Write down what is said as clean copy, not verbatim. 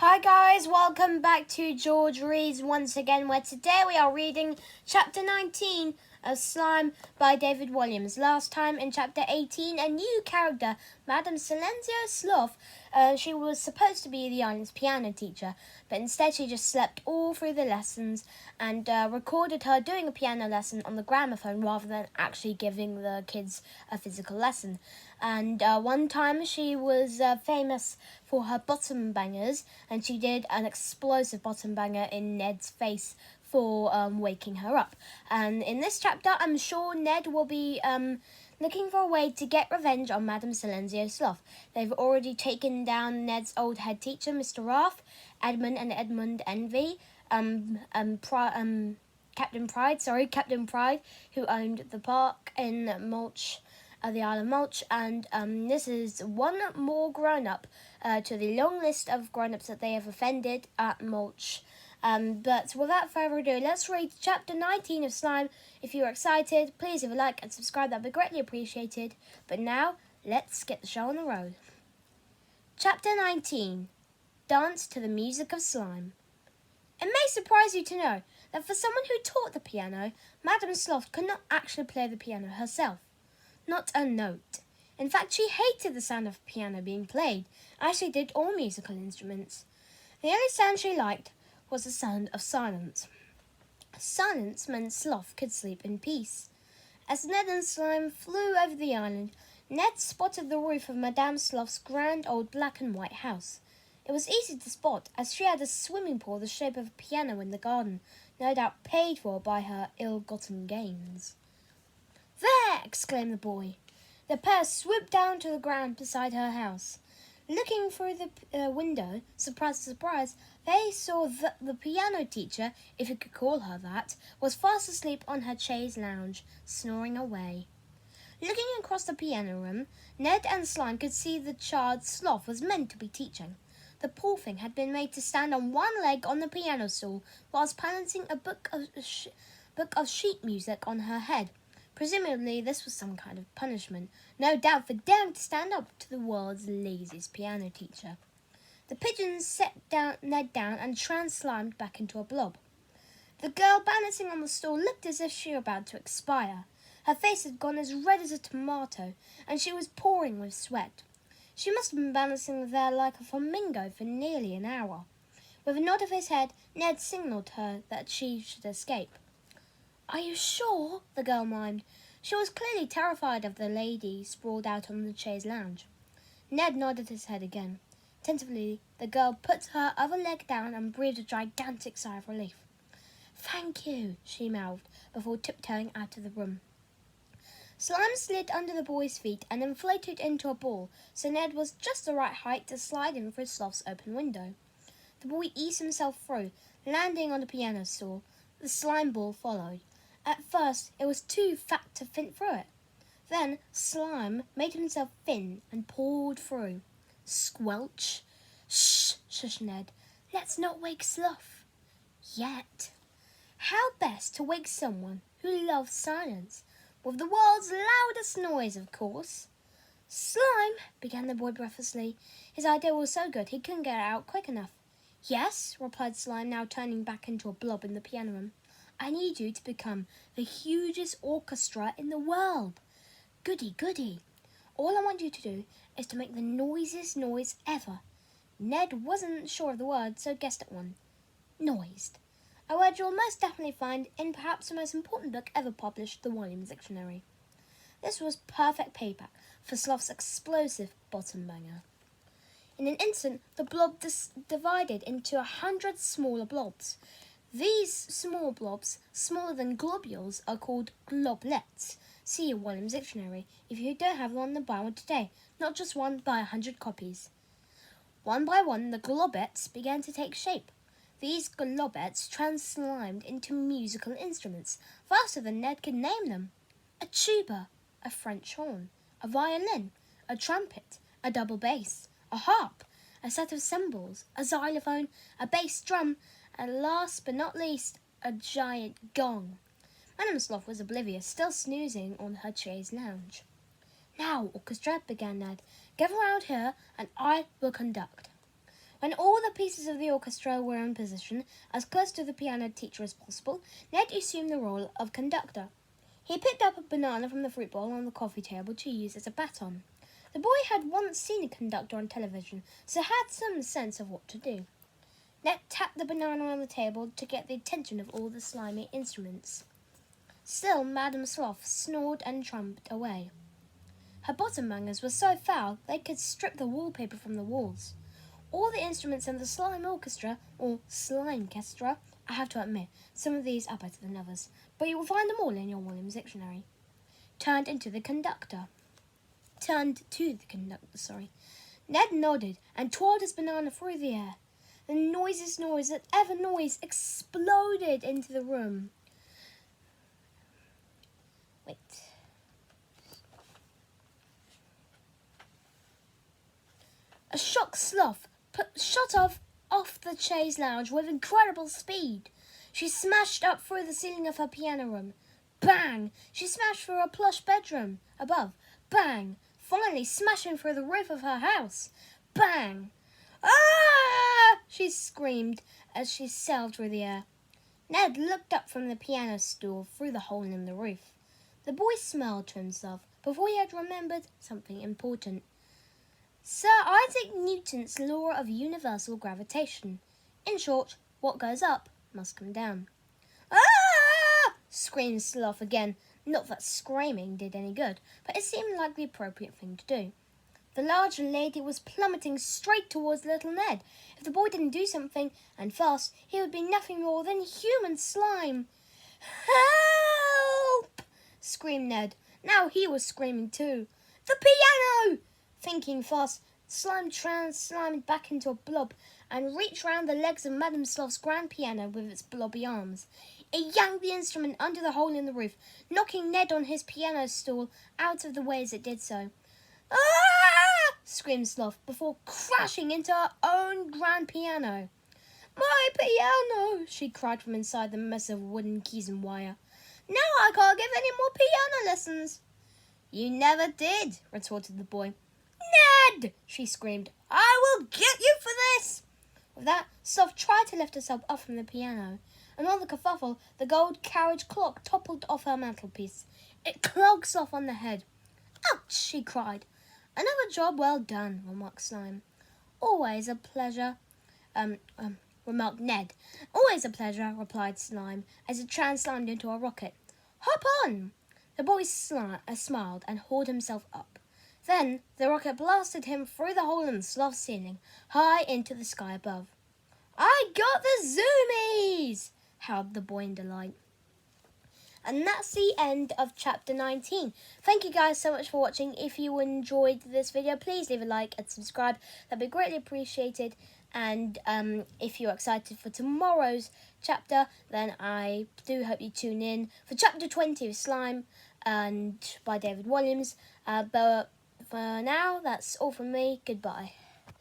Hi guys, welcome back to George Reads once again, where today we are reading Chapter 19 of Slime by David Walliams. Last time in Chapter 18, a new character, Madame Silenzio Sloth. She was supposed to be the island's piano teacher, but instead she just slept all through the lessons and recorded her doing a piano lesson on the gramophone rather than actually giving the kids a physical lesson. And one time she was famous for her bottom bangers, and she did an explosive bottom banger in Ned's face for waking her up. And in this chapter, I'm sure Ned will be looking for a way to get revenge on Madame Silenzio Sloth. They've already taken down Ned's old head teacher, Mr. Rath, Edmund and Edmund Envy, Captain Pride, who owned the park in Mulch, the Isle of Mulch, and this is one more grown-up to the long list of grown-ups that they have offended at Mulch. But without further ado, let's read Chapter 19 of Slime. If you're excited, please leave a like and subscribe, that'd be greatly appreciated. But now, let's get the show on the road. Chapter 19, Dance to the Music of Slime. It may surprise you to know that for someone who taught the piano, Madame Sloth could not actually play the piano herself. Not a note. In fact, she hated the sound of piano being played, as she did all musical instruments. The only sound she liked was the sound of silence. Silence meant Sloth could sleep in peace. As Ned and Slime flew over the island, Ned spotted the roof of Madame Sloth's grand old black and white house. It was easy to spot, as she had a swimming pool the shape of a piano in the garden, no doubt paid for by her ill-gotten gains. "There!" exclaimed the boy. The pair swooped down to the ground beside her house. Looking through the window, surprise, they saw that the piano teacher, if you could call her that, was fast asleep on her chaise lounge, snoring away. Looking across the piano room, Ned and Slime could see the child Sloth was meant to be teaching. The poor thing had been made to stand on one leg on the piano stool whilst balancing a book of sheet music on her head. Presumably, this was some kind of punishment, no doubt for daring to stand up to the world's laziest piano teacher. The pigeons set Ned down and trans-slimed back into a blob. The girl balancing on the stool looked as if she were about to expire. Her face had gone as red as a tomato, and she was pouring with sweat. She must have been balancing there like a flamingo for nearly an hour. With a nod of his head, Ned signalled her that she should escape. "Are you sure?" the girl mimed. She was clearly terrified of the lady sprawled out on the chaise lounge. Ned nodded his head again. Tentatively, the girl put her other leg down and breathed a gigantic sigh of relief. "Thank you," she mouthed, before tiptoeing out of the room. Slime slid under the boy's feet and inflated into a ball, so Ned was just the right height to slide in through Sloth's open window. The boy eased himself through, landing on the piano stool. The slime ball followed. At first, it was too fat to fit through it. Then, Slime made himself thin and pulled through. Squelch. "Shh," shushed Ned. "Let's not wake Sloth. Yet." How best to wake someone who loves silence? With the world's loudest noise, of course. "Slime," began the boy breathlessly. His idea was so good he couldn't get it out quick enough. "Yes," replied Slime, now turning back into a blob in the piano room. "I need you to become the hugest orchestra in the world." "Goody, goody. All I want you to do is to make the noisiest noise ever." Ned wasn't sure of the word, so guessed at one. "Noised. A word you'll most definitely find in perhaps the most important book ever published, the Walliams Dictionary." This was perfect payback for Sloth's explosive bottom banger. In an instant, the blob divided into 100 smaller blobs. These small blobs, smaller than globules, are called globlets. See your Walliams Dictionary. If you don't have one, then buy one today. Not just one, buy 100 copies. One by one, the globlets began to take shape. These globlets trans-slimed into musical instruments, faster than Ned could name them. A tuba, a French horn, a violin, a trumpet, a double bass, a harp, a set of cymbals, a xylophone, a bass drum, and last but not least, a giant gong. Madame Sloth was oblivious, still snoozing on her chaise lounge. "Now, orchestra," began Ned. "Gather round here, and I will conduct." When all the pieces of the orchestra were in position, as close to the piano teacher as possible, Ned assumed the role of conductor. He picked up a banana from the fruit bowl on the coffee table to use as a baton. The boy had once seen a conductor on television, so had some sense of what to do. Ned tapped the banana on the table to get the attention of all the slimy instruments. Still, Madame Sloth snored and trumped away. Her bottom bangers were so foul they could strip the wallpaper from the walls. All the instruments in the slime orchestra, or slimecestra, I have to admit, some of these are better than others, but you will find them all in your Walliams dictionary. Turned to the conductor. Ned nodded and twirled his banana through the air. The noisiest noise that ever noise exploded into the room. Wait. A shocked sloth shot off the chaise lounge with incredible speed. She smashed up through the ceiling of her piano room. Bang! She smashed through a plush bedroom above. Bang! Finally smashing through the roof of her house. Bang! Ah! She screamed as she sailed through the air. Ned looked up from the piano stool through the hole in the roof. The boy smiled to himself before he had remembered something important. Sir Isaac Newton's law of universal gravitation. In short, what goes up must come down. Ah! Screamed Sloth again. Not that screaming did any good, but it seemed like the appropriate thing to do. The large lady was plummeting straight towards little Ned. If the boy didn't do something, and fast, he would be nothing more than human slime. Help! Screamed Ned. Now he was screaming too. The piano! Thinking fast, Slime slimed back into a blob and reached round the legs of Madame Sloth's grand piano with its blobby arms. It yanked the instrument under the hole in the roof, knocking Ned on his piano stool out of the way as it did so. Ah! Screamed Sloth before crashing into her own grand piano. My piano! She cried from inside the mess of wooden keys and wire. Now I can't give any more piano lessons. You never did, retorted the boy. Ned! She screamed. I will get you for this! With that, Sloth tried to lift herself up from the piano, and on the kerfuffle, the gold carriage clock toppled off her mantelpiece. It clogged Sloth on the head. Ouch! She cried. Another job well done, remarked Slime. Always a pleasure, remarked Ned. Always a pleasure, replied Slime, as it translimed into a rocket. Hop on! The boy smiled and hauled himself up. Then the rocket blasted him through the hole in the Sloth's ceiling, high into the sky above. I got the zoomies! Howled the boy in delight. And that's the end of chapter 19. Thank you guys so much for watching. If you enjoyed this video, please leave a like and subscribe. That'd be greatly appreciated. And if you're excited for tomorrow's chapter, then I do hope you tune in for chapter 20 of Slime and by David Walliams. But for now, that's all from me. Goodbye.